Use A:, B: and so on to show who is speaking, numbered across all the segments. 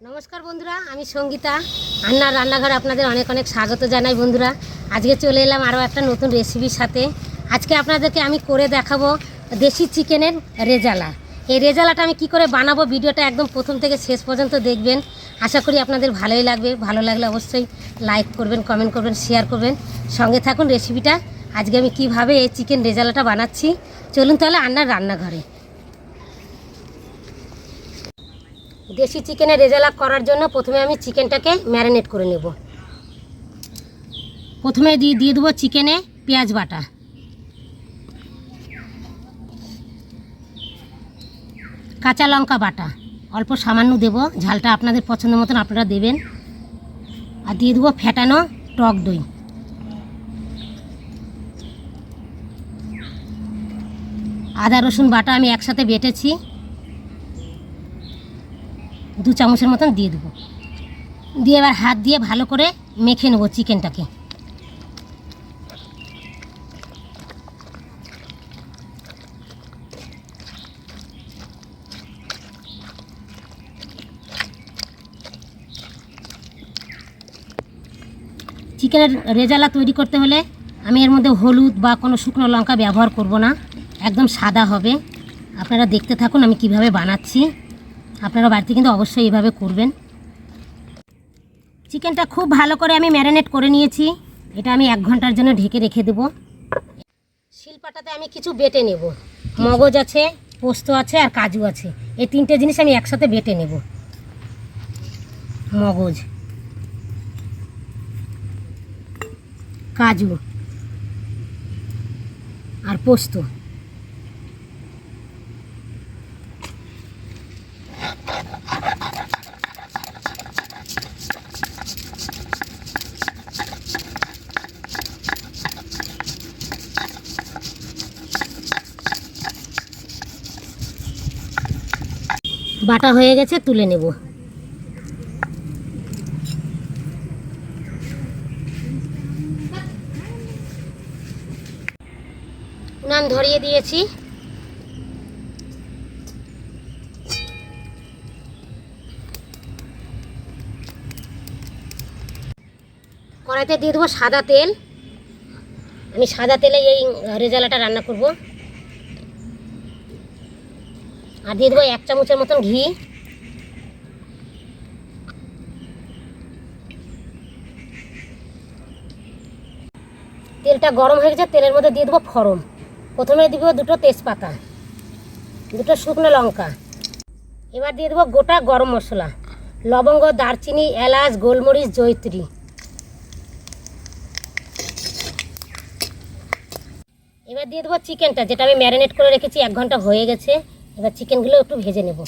A: নমস্কার বন্ধুরা, আমি সঙ্গীতা। আন্নার রান্নাঘরে আপনাদের অনেক অনেক স্বাগত জানাই। বন্ধুরা, আজকে চলে এলাম আরও একটা নতুন রেসিপির সাথে। আজকে আপনাদেরকে আমি করে দেখাবো দেশি চিকেনের রেজালা। এই রেজালাটা আমি কি করে বানাবো, ভিডিওটা একদম প্রথম থেকে শেষ পর্যন্ত দেখবেন। আশা করি আপনাদের ভালোই লাগবে। ভালো লাগলে অবশ্যই লাইক করবেন, কমেন্ট করবেন, শেয়ার করবেন। সঙ্গে থাকুন রেসিপিটা। আজকে আমি কিভাবে এই চিকেন রেজালাটা বানাচ্ছি, চলুন তাহলে আন্নার রান্নাঘরে। দেশি চিকেনের রেজালা করার জন্য প্রথমে আমি চিকেনটাকে ম্যারিনেট করে নেব। প্রথমে দিয়ে দেবো চিকেনে পেঁয়াজ বাটা, কাঁচা লঙ্কা বাটা, অল্প সামান্য দেব, ঝালটা আপনাদের পছন্দ মতন আপনারা দেবেন। আর দিয়ে দেবো ফেটানো টক দই, আদা রসুন বাটা আমি একসাথে বেটেছি, 2 চামচের মতন দিয়ে দেবো। দিয়ে এবার হাত দিয়ে ভালো করে মেখে নেবো চিকেনটাকে। চিকেনের রেজালা তৈরি করতে হলে আমি এর মধ্যে হলুদ বা কোনো শুকনো লঙ্কা ব্যবহার করব না, একদম সাদা হবে। আপনারা দেখতে থাকুন আমি কিভাবে বানাচ্ছি। আপনারা বাড়িতে কিন্তু অবশ্যই এইভাবে করবেন। চিকেনটা খুব ভালো করে আমি ম্যারিনেট করে নিয়েছি। এটা আমি 1 ঘন্টার জন্য ঢেকে রেখে দেব। শিলপাটাতে আমি কিছু বেটে নেব। মগজ আছে, পোস্ত আছে আর কাজু আছে। এই 3টে জিনিস আমি একসাথে বেটে নেব। মগজ, কাজু আর পোস্ত। বাটা হয়ে গেছে, তুলে নেব। উনান ধরিয়ে দিয়েছি। কড়াইতে দিয়ে দেবো সাদা তেল। আমি সাদা তেলে এই রেজালাটা রান্না করব। আর দিয়ে দেবো 1 চামচের মতন ঘি। তেলটা গরম হয়ে গেছে, তেলের মধ্যে দিয়ে দেবো ফোড়ন। প্রথমে দিব 2টো তেজপাতা, 2টো শুকনো লঙ্কা। এবার দিয়ে দেবো গোটা গরম মশলা, লবঙ্গ, দারচিনি, এলাচ, গোলমরিচ, জয়িত্রী। এবার দিয়ে দেবো চিকেনটা, যেটা আমি ম্যারিনেট করে রেখেছি, 1 ঘন্টা হয়ে গেছে। এবার চিকেনগুলো একটু ভেজে নেব।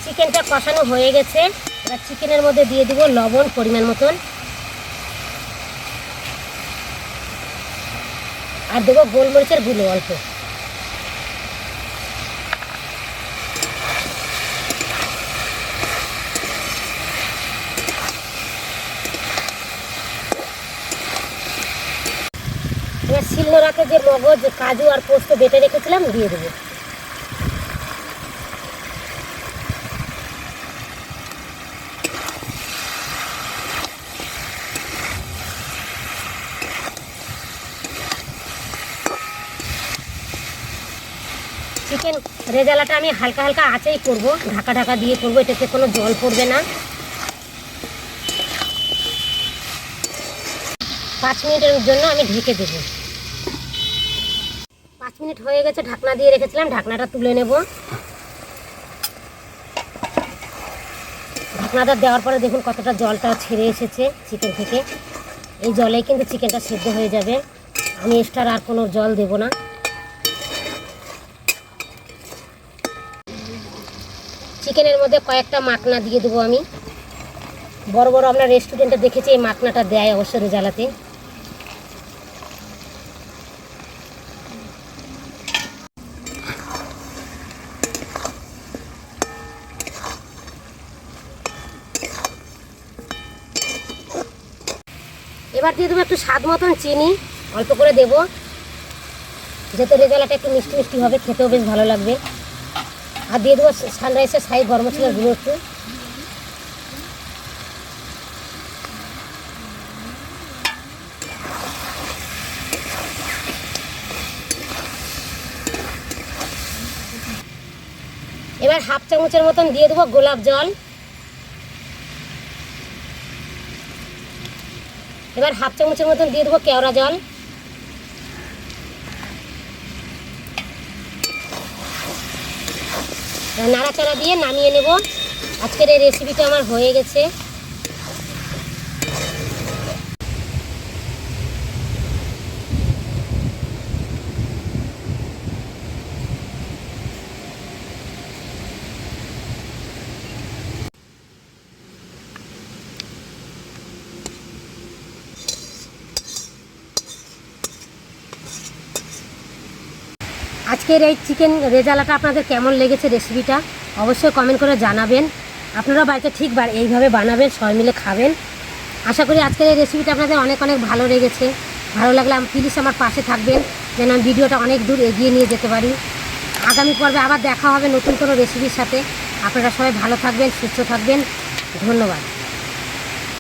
A: চিকেনটা কষানো হয়ে গেছে। এবার চিকেনের মধ্যে দিয়ে দিব লবণ পরিমাণ মতন, আর দেবো গোলমরিচের গুঁড়ো অল্প। এবার শিলনোড়াতে যে মগজ, কাজু আর পোস্ত বেটে রেখেছিলাম দিয়ে দেবো। চিকেন রেজালাটা আমি হালকা হালকা আঁচেই করব, ঢাকা ঢাকা দিয়ে করব, এটাতে কোনো জল পড়বে না। 5 মিনিটের জন্য আমি ঢেকে দেব। 5 মিনিট হয়ে গেছে, ঢাকনা দিয়ে রেখেছিলাম। ঢাকনাটা তুলে নেব। ঢাকনাটা দেওয়ার পরে দেখুন কতটা জলটা ছেড়ে এসেছে চিকেন থেকে। এই জলেই কিন্তু চিকেনটা সেদ্ধ হয়ে যাবে। আমি এক্সট্রা আর কোনো জল দেব না। চিকেনের মধ্যে কয়েকটা মাখনা দিয়ে দেবো আমি। বড় বড় আমরা রেস্টুরেন্টে দেখেছি এই মাখনাটা দেয় অবশ্য রেজালাতে। এবার দিয়ে দেবো একটু স্বাদ মতন চিনি, অল্প করে দেবো, যেহেতু রেজালাটা একটু মিষ্টি মিষ্টি হবে, খেতেও বেশ ভালো লাগবে। আর দিয়ে দেবো সানরাইসের সাই গরম মশলার গুঁড়ো একটু। এবার হাফ চামচের মতন দিয়ে দেবো গোলাপ জল। এবার হাফ চামচের মতন দিয়ে দেবো কেওড়া জল। নাড়াচাড়া দিয়ে নামিয়ে নেব। আজকের এই রেসিপিটা আমার হয়ে গেছে। আজকের এই চিকেন রেজালাটা আপনাদের কেমন লেগেছে রেসিপিটা অবশ্যই কমেন্ট করে জানাবেন। আপনারা বাড়িতে ঠিক এইভাবে বানাবেন, সবাই মিলে খাবেন। আশা করি আজকের এই রেসিপিটা আপনাদের অনেক অনেক ভালো লেগেছে। ভালো লাগলে প্লিজ আমার পাশে থাকবেন, যেন আমি ভিডিওটা অনেক দূর এগিয়ে নিয়ে যেতে পারি। আগামী পর্বে আবার দেখা হবে নতুন কোনো রেসিপির সাথে। আপনারা সবাই ভালো থাকবেন, সুস্থ থাকবেন। ধন্যবাদ।